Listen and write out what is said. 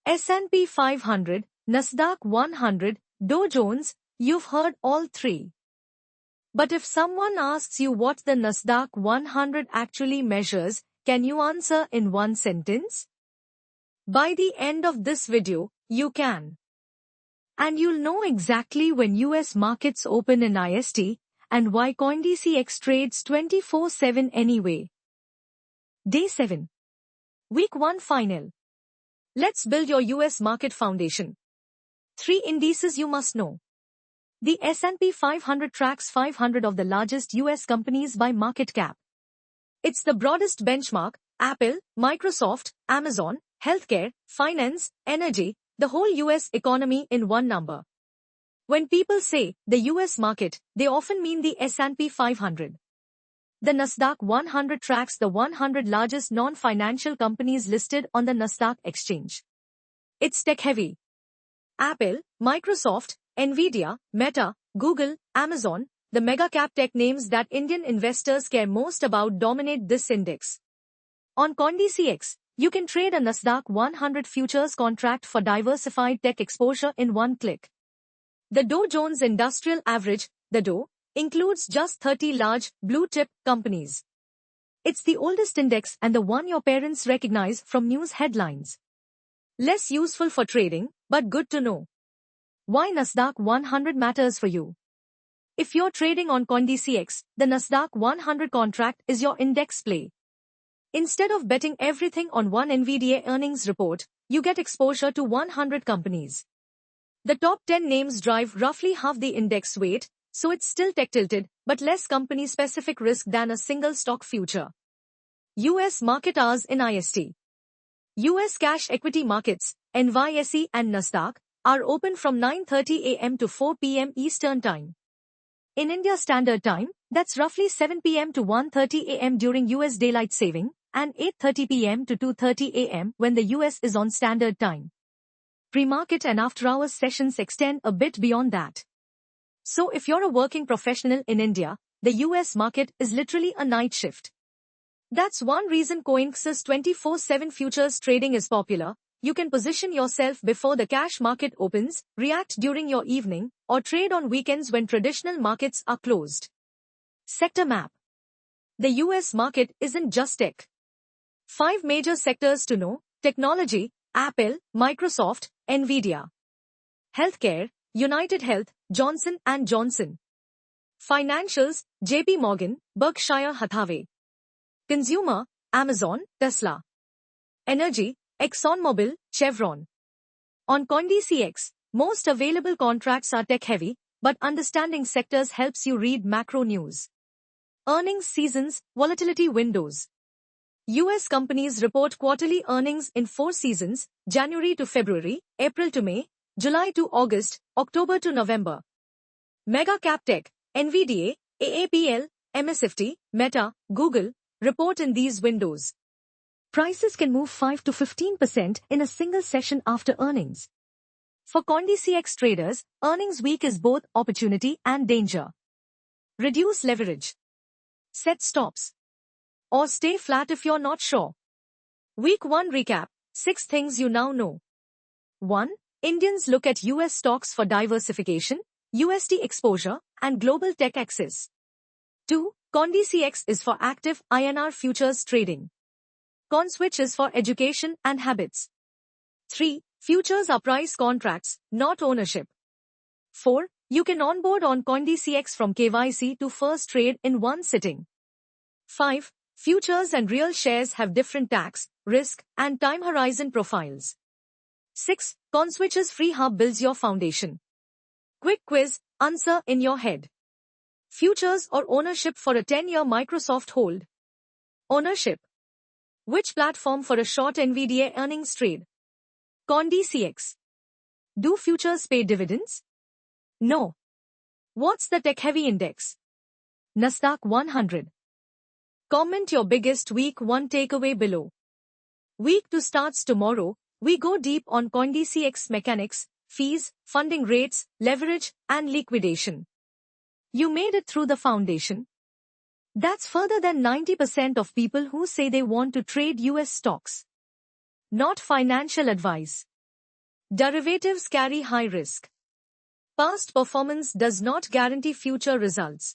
S&P 500, NASDAQ 100, Dow Jones, you've heard all three. But if someone asks you what the NASDAQ 100 actually measures, can you answer in one sentence? By the end of this video, you can. And you'll know exactly when US markets open in IST and why CoinDCX trades 24/7 anyway. Day 7. Week 1 final. Let's build your US market foundation. 3 indices you must know. The S&P 500 tracks 500 of the largest US companies by market cap. It's the broadest benchmark: Apple, Microsoft, Amazon, healthcare, finance, energy, the whole US economy in one number. When people say the US market, they often mean the S&P 500. The NASDAQ 100 tracks the 100 largest non-financial companies listed on the NASDAQ exchange. It's tech-heavy. Apple, Microsoft, Nvidia, Meta, Google, Amazon, the mega-cap tech names that Indian investors care most about dominate this index. On CoinDCX, you can trade a NASDAQ 100 futures contract for diversified tech exposure in one click. The Dow Jones Industrial Average, the Dow, includes just 30 large, blue-chip companies. It's the oldest index and the one your parents recognize from news headlines. Less useful for trading, but good to know. Why NASDAQ 100 matters for you. If you're trading on CoinDCX, the NASDAQ 100 contract is your index play. Instead of betting everything on one Nvidia earnings report, you get exposure to 100 companies. The top 10 names drive roughly half the index weight, so it's still tech-tilted, but less company-specific risk than a single stock future. US market hours in IST. US cash equity markets, NYSE and NASDAQ, are open from 9:30 a.m. to 4 p.m. Eastern Time. In India Standard Time, that's roughly 7 p.m. to 1:30 a.m. during US Daylight Saving, and 8:30 p.m. to 2:30 a.m. when the US is on Standard Time. Pre-market and after-hours sessions extend a bit beyond that. So if you're a working professional in India, the US market is literally a night shift. That's one reason CoinDCX 24/7 futures trading is popular. You can position yourself before the cash market opens, react during your evening, or trade on weekends when traditional markets are closed. Sector map. The US market isn't just tech. 5 major sectors to know: technology, Apple, Microsoft, Nvidia. Healthcare, United Health, Johnson & Johnson. Financials, JP Morgan, Berkshire Hathaway. Consumer, Amazon, Tesla. Energy, ExxonMobil, Chevron. On CoinDCX, most available contracts are tech-heavy, but understanding sectors helps you read macro news. Earnings seasons, volatility windows. US companies report quarterly earnings in 4 seasons: January to February, April to May, July to August, October to November. Mega cap tech, Nvidia, AAPL, MSFT, Meta, Google, report in these windows. Prices can move 5 to 15% in a single session after earnings. For CoinDCX traders, earnings week is both opportunity and danger. Reduce leverage. Set stops. Or stay flat if you're not sure. Week 1 recap, 6 things you now know. 1. Indians look at US stocks for diversification, USD exposure, and global tech access. 2. CoinDCX is for active INR futures trading. CoinSwitch is for education and habits. 3. Futures are price contracts, not ownership. 4. You can onboard on CoinDCX from KYC to first trade in one sitting. 5. Futures and real shares have different tax, risk, and time horizon profiles. 6. CoinSwitch's free hub builds your foundation. Quick quiz, answer in your head. Futures or ownership for a 10-year Microsoft hold? Ownership. Which platform for a short Nvidia earnings trade? CoinDCX. Do futures pay dividends? No. What's the tech-heavy index? NASDAQ 100. Comment your biggest week 1 takeaway below. Week 2 starts tomorrow. We go deep on CoinDCX mechanics, fees, funding rates, leverage, and liquidation. You made it through the foundation. That's further than 90% of people who say they want to trade US stocks. Not financial advice. Derivatives carry high risk. Past performance does not guarantee future results.